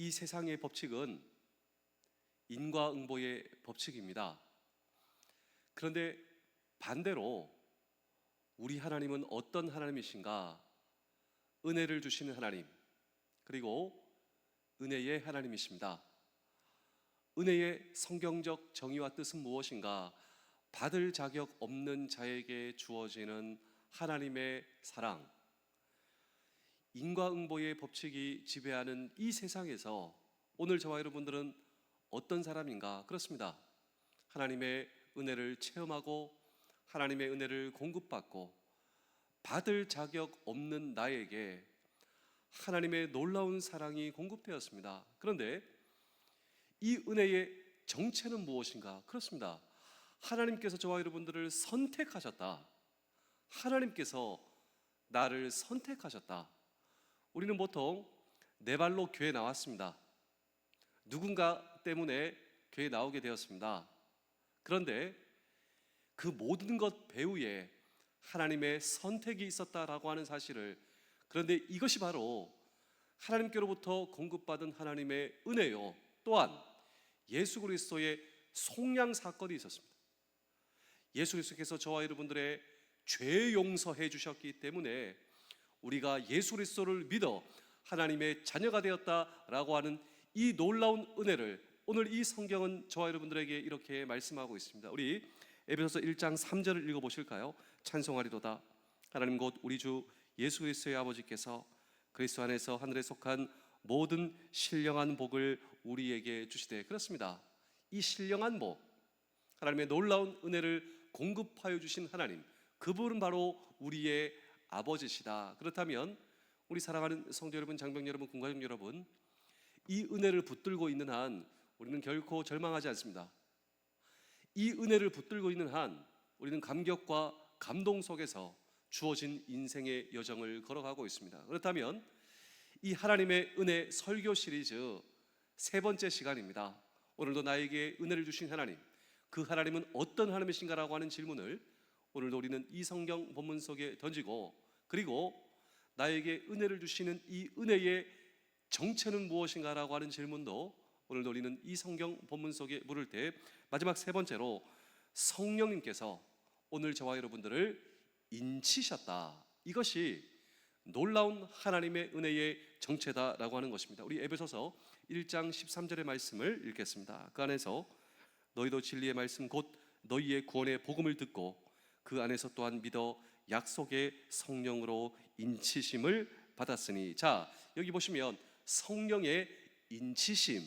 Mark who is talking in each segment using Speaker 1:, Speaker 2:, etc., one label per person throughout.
Speaker 1: 이 세상의 법칙은 인과응보의 법칙입니다. 그런데 반대로 우리 하나님은 어떤 하나님이신가? 은혜를 주시는 하나님, 그리고 은혜의 하나님이십니다. 은혜의 성경적 정의와 뜻은 무엇인가? 받을 자격 없는 자에게 주어지는 하나님의 사랑. 인과응보의 법칙이 지배하는 이 세상에서 오늘 저와 여러분들은 어떤 사람인가? 그렇습니다. 하나님의 은혜를 체험하고 하나님의 은혜를 공급받고 받을 자격 없는 나에게 하나님의 놀라운 사랑이 공급되었습니다. 그런데 이 은혜의 정체는 무엇인가? 그렇습니다. 하나님께서 저와 여러분들을 선택하셨다. 하나님께서 나를 선택하셨다. 우리는 보통 내 발로 교회에 나왔습니다. 누군가 때문에 교회에 나오게 되었습니다. 그런데 그 모든 것 배후에 하나님의 선택이 있었다라고 하는 사실을, 그런데 이것이 바로 하나님께로부터 공급받은 하나님의 은혜요, 또한 예수 그리스도의 속량 사건이 있었습니다. 예수 그리스도께서 저와 여러분들의 죄 용서해 주셨기 때문에 우리가 예수 그리스도를 믿어 하나님의 자녀가 되었다라고 하는 이 놀라운 은혜를 오늘 이 성경은 저와 여러분들에게 이렇게 말씀하고 있습니다. 우리 에베소서 1장 3절을 읽어보실까요? 찬송하리로다. 하나님 곧 우리 주 예수 그리스도의 아버지께서 그리스도 안에서 하늘에 속한 모든 신령한 복을 우리에게 주시되. 그렇습니다. 이 신령한 복, 하나님의 놀라운 은혜를 공급하여 주신 하나님, 그분은 바로 우리의 아버지시다. 그렇다면 우리 사랑하는 성도 여러분, 장병 여러분, 군가족 여러분, 이 은혜를 붙들고 있는 한 우리는 결코 절망하지 않습니다. 이 은혜를 붙들고 있는 한 우리는 감격과 감동 속에서 주어진 인생의 여정을 걸어가고 있습니다. 그렇다면 이 하나님의 은혜 설교 시리즈 세 번째 시간입니다. 오늘도 나에게 은혜를 주신 하나님, 그 하나님은 어떤 하나님이신가라고 하는 질문을 오늘도 우리는 이 성경 본문 속에 던지고, 그리고 나에게 은혜를 주시는 이 은혜의 정체는 무엇인가라고 하는 질문도 오늘도 우리는 이 성경 본문 속에 물을 때, 마지막 세 번째로 성령님께서 오늘 저와 여러분들을 인치셨다. 이것이 놀라운 하나님의 은혜의 정체다라고 하는 것입니다. 우리 에베소서 1장 13절의 말씀을 읽겠습니다. 그 안에서 너희도 진리의 말씀 곧 너희의 구원의 복음을 듣고 그 안에서 또한 믿어 약속의 성령으로 인치심을 받았으니. 자, 여기 보시면 성령의 인치심,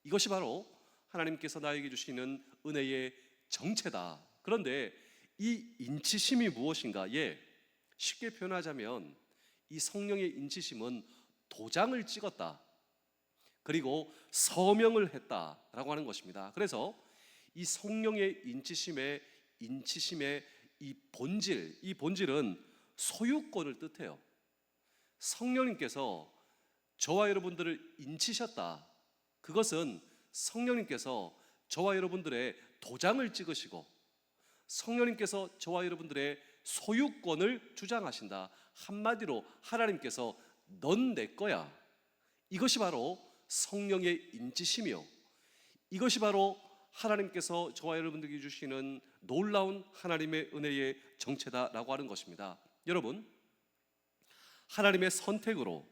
Speaker 1: 이것이 바로 하나님께서 나에게 주시는 은혜의 정체다. 그런데 이 인치심이 무엇인가? 쉽게 표현하자면 이 성령의 인치심은 도장을 찍었다, 그리고 서명을 했다라고 하는 것입니다. 그래서 이 성령의 인치심의 이 본질은 소유권을 뜻해요. 성령님께서 저와 여러분들을 인치셨다. 그것은 성령님께서 저와 여러분들의 도장을 찍으시고 성령님께서 저와 여러분들의 소유권을 주장하신다. 한마디로 하나님께서 넌 내 거야. 이것이 바로 성령의 인치심이요, 이것이 바로 하나님께서 저와 여러분들에게 주시는 놀라운 하나님의 은혜의 정체다라고 하는 것입니다. 여러분, 하나님의 선택으로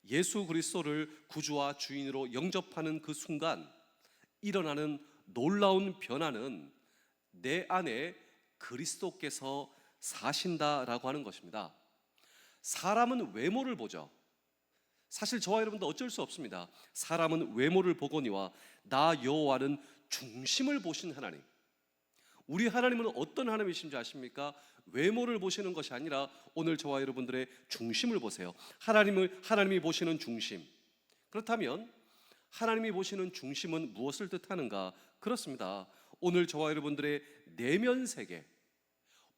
Speaker 1: 예수 그리스도를 구주와 주인으로 영접하는 그 순간 일어나는 놀라운 변화는 내 안에 그리스도께서 사신다라고 하는 것입니다. 사람은 외모를 보죠. 사실 저와 여러분도 어쩔 수 없습니다. 사람은 외모를 보거니와 나 여호와는 중심을 보신 하나님. 우리 하나님은 어떤 하나님이신지 아십니까? 외모를 보시는 것이 아니라 오늘 저와 여러분들의 중심을 보세요. 하나님이 보시는 중심. 그렇다면 하나님이 보시는 중심은 무엇을 뜻하는가? 그렇습니다. 오늘 저와 여러분들의 내면 세계,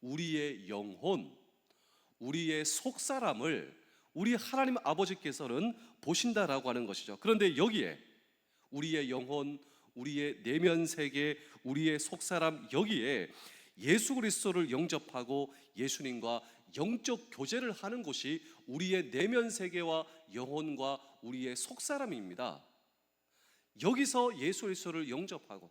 Speaker 1: 우리의 영혼, 우리의 속사람을 우리 하나님 아버지께서는 보신다라고 하는 것이죠. 그런데 여기에 우리의 영혼, 우리의 내면 세계, 우리의 속사람, 여기에 예수 그리스도를 영접하고 예수님과 영적 교제를 하는 곳이 우리의 내면 세계와 영혼과 우리의 속사람입니다. 여기서 예수 그리스도를 영접하고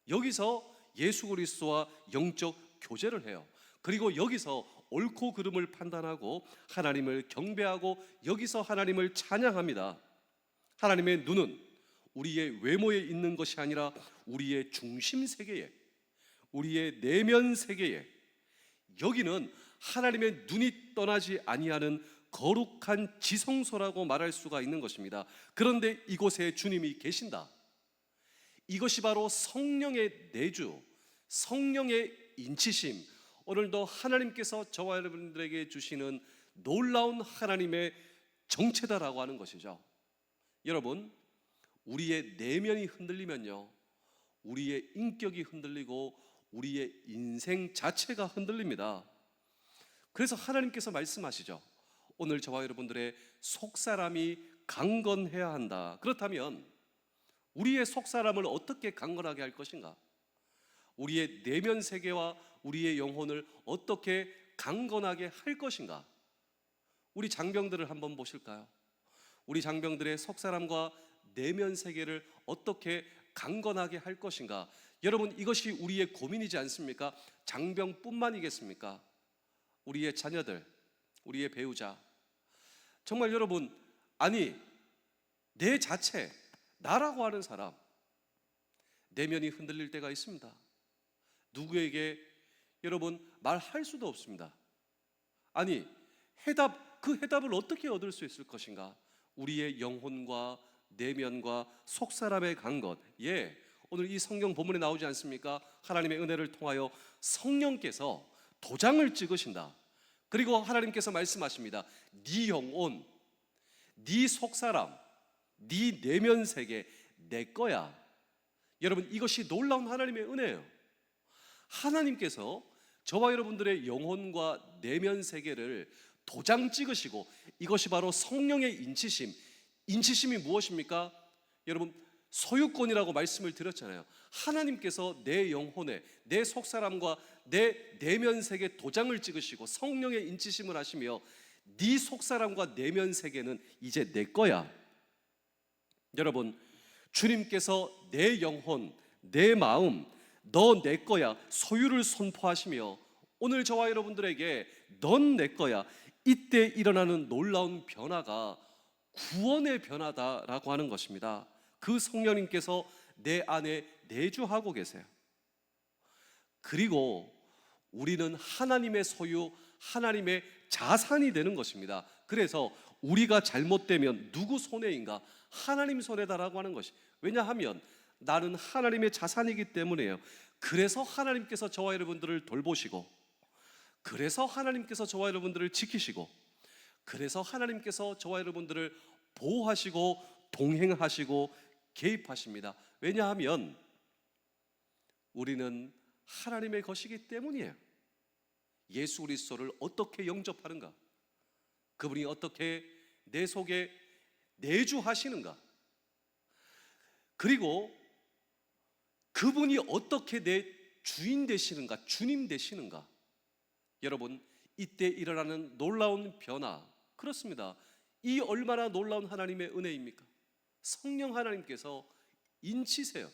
Speaker 1: 여기서 예수 그리스도와 영적 교제를 해요. 그리고 여기서 옳고 그름을 판단하고 하나님을 경배하고 여기서 하나님을 찬양합니다. 하나님의 눈은 우리의 외모에 있는 것이 아니라 우리의 중심 세계에, 우리의 내면 세계에, 여기는 하나님의 눈이 떠나지 아니하는 거룩한 지성소라고 말할 수가 있는 것입니다. 그런데 이곳에 주님이 계신다. 이것이 바로 성령의 내주, 성령의 인치심, 오늘도 하나님께서 저와 여러분들에게 주시는 놀라운 하나님의 정체다라고 하는 것이죠. 여러분, 우리의 내면이 흔들리면요, 우리의 인격이 흔들리고 우리의 인생 자체가 흔들립니다. 그래서 하나님께서 말씀하시죠. 오늘 저와 여러분들의 속사람이 강건해야 한다. 그렇다면 우리의 속사람을 어떻게 강건하게 할 것인가? 우리의 내면 세계와 우리의 영혼을 어떻게 강건하게 할 것인가? 우리 장병들을 한번 보실까요? 우리 장병들의 속사람과 내면 세계를 어떻게 강건하게 할 것인가? 여러분, 이것이 우리의 고민이지 않습니까? 장병뿐만이겠습니까? 우리의 자녀들, 우리의 배우자, 정말 여러분, 아니 내 자체, 나라고 하는 사람, 내면이 흔들릴 때가 있습니다. 누구에게 여러분 말할 수도 없습니다. 아니 그 해답을 어떻게 얻을 수 있을 것인가? 우리의 영혼과 내면과 속사람의 강건. 예, 오늘 이 성경 본문에 나오지 않습니까? 하나님의 은혜를 통하여 성령께서 도장을 찍으신다. 그리고 하나님께서 말씀하십니다. 네 영혼, 네 속사람, 네 내면 세계 내 거야. 여러분, 이것이 놀라운 하나님의 은혜예요. 하나님께서 저와 여러분들의 영혼과 내면 세계를 도장 찍으시고, 이것이 바로 성령의 인치심. 인치심이 무엇입니까? 여러분, 소유권이라고 말씀을 드렸잖아요. 하나님께서 내 영혼에, 내 속사람과 내 내면 세계 도장을 찍으시고 성령의 인치심을 하시며, 네 속사람과 내면 세계는 이제 내 거야. 여러분, 주님께서 내 영혼, 내 마음, 너 내 거야 소유를 선포하시며 오늘 저와 여러분들에게 넌 내 거야, 이때 일어나는 놀라운 변화가 구원의 변화다라고 하는 것입니다. 그 성령님께서 내 안에 내주하고 계세요. 그리고 우리는 하나님의 소유, 하나님의 자산이 되는 것입니다. 그래서 우리가 잘못되면 누구 손해인가? 하나님 손해다라고 하는 것이. 왜냐하면 나는 하나님의 자산이기 때문에요. 그래서 하나님께서 저와 여러분들을 돌보시고, 그래서 하나님께서 저와 여러분들을 지키시고, 그래서 하나님께서 저와 여러분들을 보호하시고 동행하시고 개입하십니다. 왜냐하면 우리는 하나님의 것이기 때문이에요. 예수 그리스도를 어떻게 영접하는가? 그분이 어떻게 내 속에 내주하시는가? 그리고 그분이 어떻게 내 주인 되시는가? 주님 되시는가? 여러분, 이때 일어나는 놀라운 변화, 그렇습니다. 이 얼마나 놀라운 하나님의 은혜입니까? 성령 하나님께서 인치세요.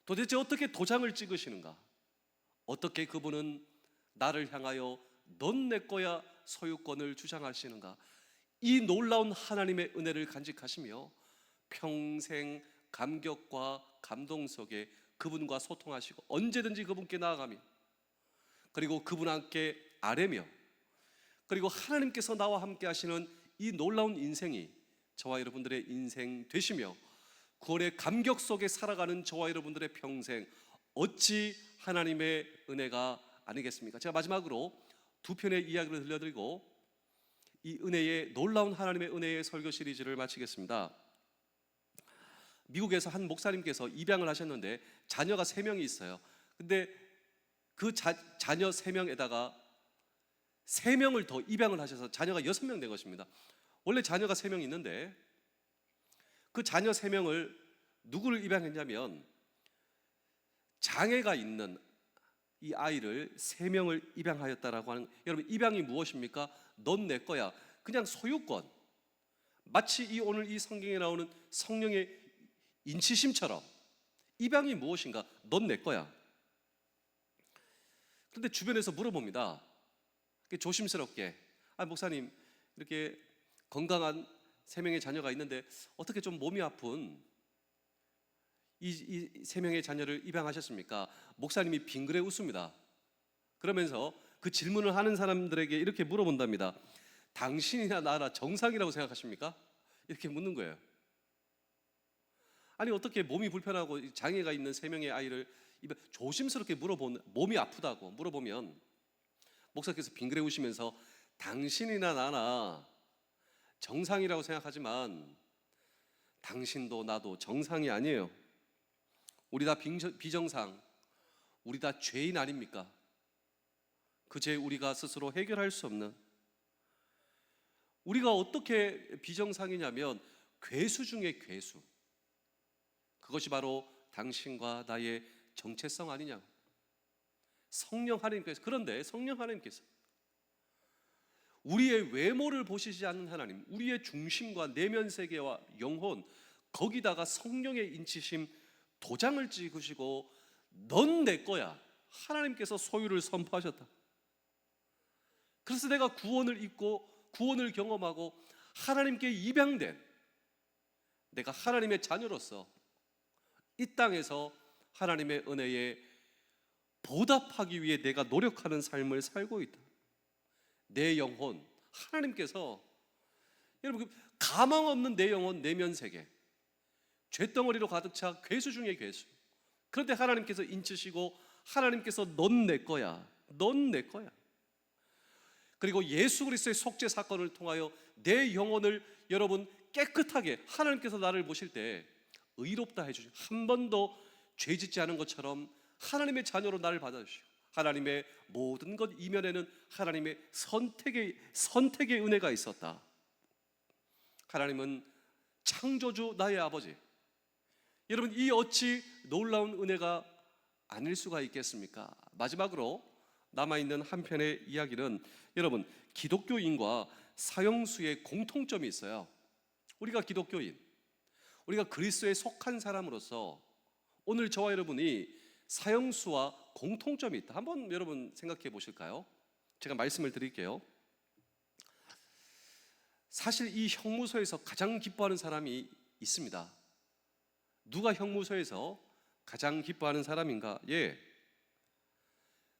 Speaker 1: 도대체 어떻게 도장을 찍으시는가? 어떻게 그분은 나를 향하여 넌 내 거야 소유권을 주장하시는가? 이 놀라운 하나님의 은혜를 간직하시며 평생 감격과 감동 속에 그분과 소통하시고 언제든지 그분께 나아가며, 그리고 그분 함께 아뢰며, 그리고 하나님께서 나와 함께 하시는 이 놀라운 인생이 저와 여러분들의 인생 되시며 구원의 감격 속에 살아가는 저와 여러분들의 평생, 어찌 하나님의 은혜가 아니겠습니까? 제가 마지막으로 두 편의 이야기를 들려드리고 이 은혜의 놀라운 하나님의 은혜의 설교 시리즈를 마치겠습니다. 미국에서 한 목사님께서 입양을 하셨는데 자녀가 3명이 있어요. 근데 그 자녀 3명에다가 3명을 더 입양을 하셔서 자녀가 6명 된 것입니다. 원래 자녀가 3명 있는데 그 자녀 3명을 누구를 입양했냐면 장애가 있는 이 아이를 3명을 입양하였다라고 하는. 여러분, 입양이 무엇입니까? 넌 내 거야, 그냥 소유권. 마치 오늘 이 성경에 나오는 성령의 인치심처럼 입양이 무엇인가? 넌 내 거야. 그런데 주변에서 물어봅니다. 조심스럽게, 목사님 이렇게 건강한 3명의 자녀가 있는데 어떻게 좀 몸이 아픈 이 3명의 자녀를 입양하셨습니까? 목사님이 빙그레 웃습니다. 그러면서 그 질문을 하는 사람들에게 이렇게 물어본답니다. 당신이나 나나 정상이라고 생각하십니까? 이렇게 묻는 거예요. 아니 어떻게 몸이 불편하고 장애가 있는 3명의 아이를 조심스럽게 물어보는, 몸이 아프다고 물어보면 목사께서 빙그레 웃으면서 당신이나 나나 정상이라고 생각하지만 당신도 나도 정상이 아니에요. 우리 다 비정상, 우리 다 죄인 아닙니까? 그 죄 우리가 스스로 해결할 수 없는, 우리가 어떻게 비정상이냐면 괴수 중에 괴수. 그것이 바로 당신과 나의 정체성 아니냐. 성령 하나님께서, 그런데 성령 하나님께서 우리의 외모를 보시지 않는 하나님, 우리의 중심과 내면 세계와 영혼, 거기다가 성령의 인치심 도장을 찍으시고 넌 내 거야. 하나님께서 소유를 선포하셨다. 그래서 내가 구원을 입고 구원을 경험하고 하나님께 입양된, 내가 하나님의 자녀로서 이 땅에서 하나님의 은혜에 보답하기 위해 내가 노력하는 삶을 살고 있다. 내 영혼, 하나님께서, 여러분, 가망 없는 내 영혼, 내면 세계, 죄덩어리로 가득 차 괴수 중에 괴수. 그런데 하나님께서 인치시고 하나님께서 넌 내 거야, 넌 내 거야. 그리고 예수 그리스도의 속죄 사건을 통하여 내 영혼을 여러분 깨끗하게, 하나님께서 나를 보실 때 의롭다 해주시고 한 번도 죄 짓지 않은 것처럼 하나님의 자녀로 나를 받아주시고, 하나님의 모든 것 이면에는 하나님의 선택의 은혜가 있었다. 하나님은 창조주 나의 아버지. 여러분, 이 어찌 놀라운 은혜가 아닐 수가 있겠습니까? 마지막으로 남아있는 한 편의 이야기는, 여러분, 기독교인과 사형수의 공통점이 있어요. 우리가 기독교인, 우리가 그리스도에 속한 사람으로서 오늘 저와 여러분이 사형수와 공통점이 있다. 한번 여러분 생각해 보실까요? 제가 말씀을 드릴게요. 사실 이 형무소에서 가장 기뻐하는 사람이 있습니다. 누가 형무소에서 가장 기뻐하는 사람인가? 예,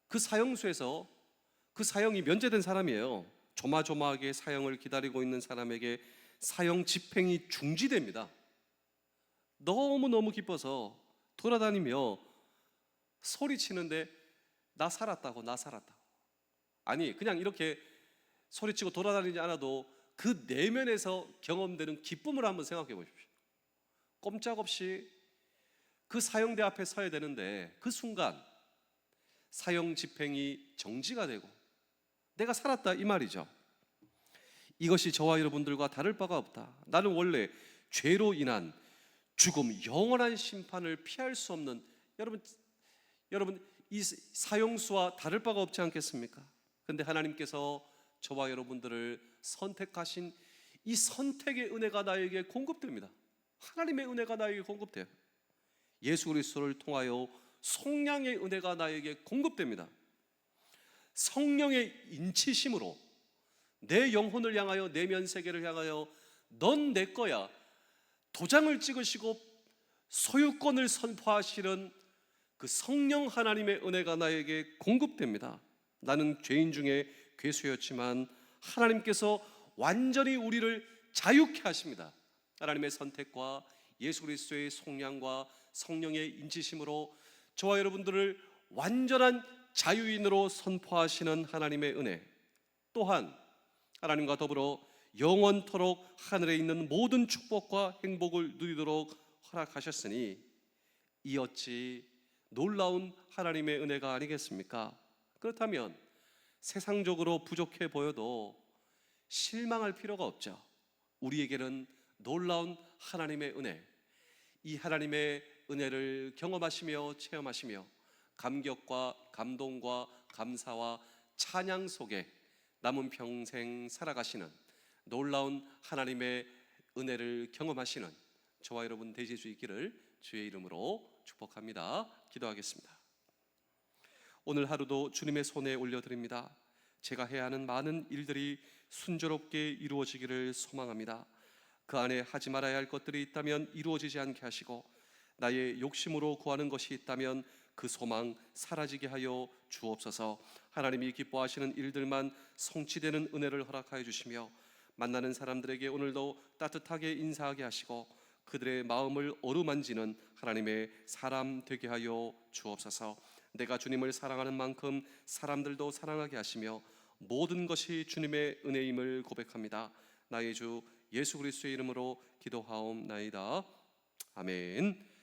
Speaker 1: 그 사형수에서 그 사형이 면제된 사람이에요. 조마조마하게 사형을 기다리고 있는 사람에게 사형 집행이 중지됩니다. 너무너무 기뻐서 돌아다니며 소리치는데 나 살았다고, 나 살았다고. 아니, 그냥 이렇게 소리치고 돌아다니지 않아도 그 내면에서 경험되는 기쁨을 한번 생각해 보십시오. 꼼짝없이 그 사형대 앞에 서야 되는데 그 순간 사형 집행이 정지가 되고 내가 살았다, 이 말이죠. 이것이 저와 여러분들과 다를 바가 없다. 나는 원래 죄로 인한 죽음, 영원한 심판을 피할 수 없는, 여러분 이 사형수와 다를 바가 없지 않겠습니까? 그런데 하나님께서 저와 여러분들을 선택하신 이 선택의 은혜가 나에게 공급됩니다. 하나님의 은혜가 나에게 공급돼요. 예수 그리스도를 통하여 속량의 은혜가 나에게 공급됩니다. 성령의 인치심으로 내 영혼을 향하여, 내면 세계를 향하여 넌 내 거야 도장을 찍으시고 소유권을 선포하시는 그 성령 하나님의 은혜가 나에게 공급됩니다. 나는 죄인 중에 괴수였지만 하나님께서 완전히 우리를 자유케 하십니다. 하나님의 선택과 예수 그리스도의 속량과 성령의 인치심으로 저와 여러분들을 완전한 자유인으로 선포하시는 하나님의 은혜, 또한 하나님과 더불어 영원토록 하늘에 있는 모든 축복과 행복을 누리도록 허락하셨으니 이 어찌 놀라운 하나님의 은혜가 아니겠습니까? 그렇다면 세상적으로 부족해 보여도 실망할 필요가 없죠. 우리에게는 놀라운 하나님의 은혜, 이 하나님의 은혜를 경험하시며 체험하시며 감격과 감동과 감사와 찬양 속에 남은 평생 살아가시는 놀라운 하나님의 은혜를 경험하시는 저와 여러분 되실 수 있기를 주의 이름으로 축복합니다. 기도하겠습니다. 오늘 하루도 주님의 손에 올려드립니다. 제가 해야 하는 많은 일들이 순조롭게 이루어지기를 소망합니다. 그 안에 하지 말아야 할 것들이 있다면 이루어지지 않게 하시고, 나의 욕심으로 구하는 것이 있다면 그 소망 사라지게 하여 주옵소서. 하나님이 기뻐하시는 일들만 성취되는 은혜를 허락하여 주시며, 만나는 사람들에게 오늘도 따뜻하게 인사하게 하시고 그들의 마음을 어루만지는 하나님의 사람 되게 하여 주옵소서. 내가 주님을 사랑하는 만큼 사람들도 사랑하게 하시며, 모든 것이 주님의 은혜임을 고백합니다. 나의 주 예수 그리스도의 이름으로 기도하옵나이다. 아멘.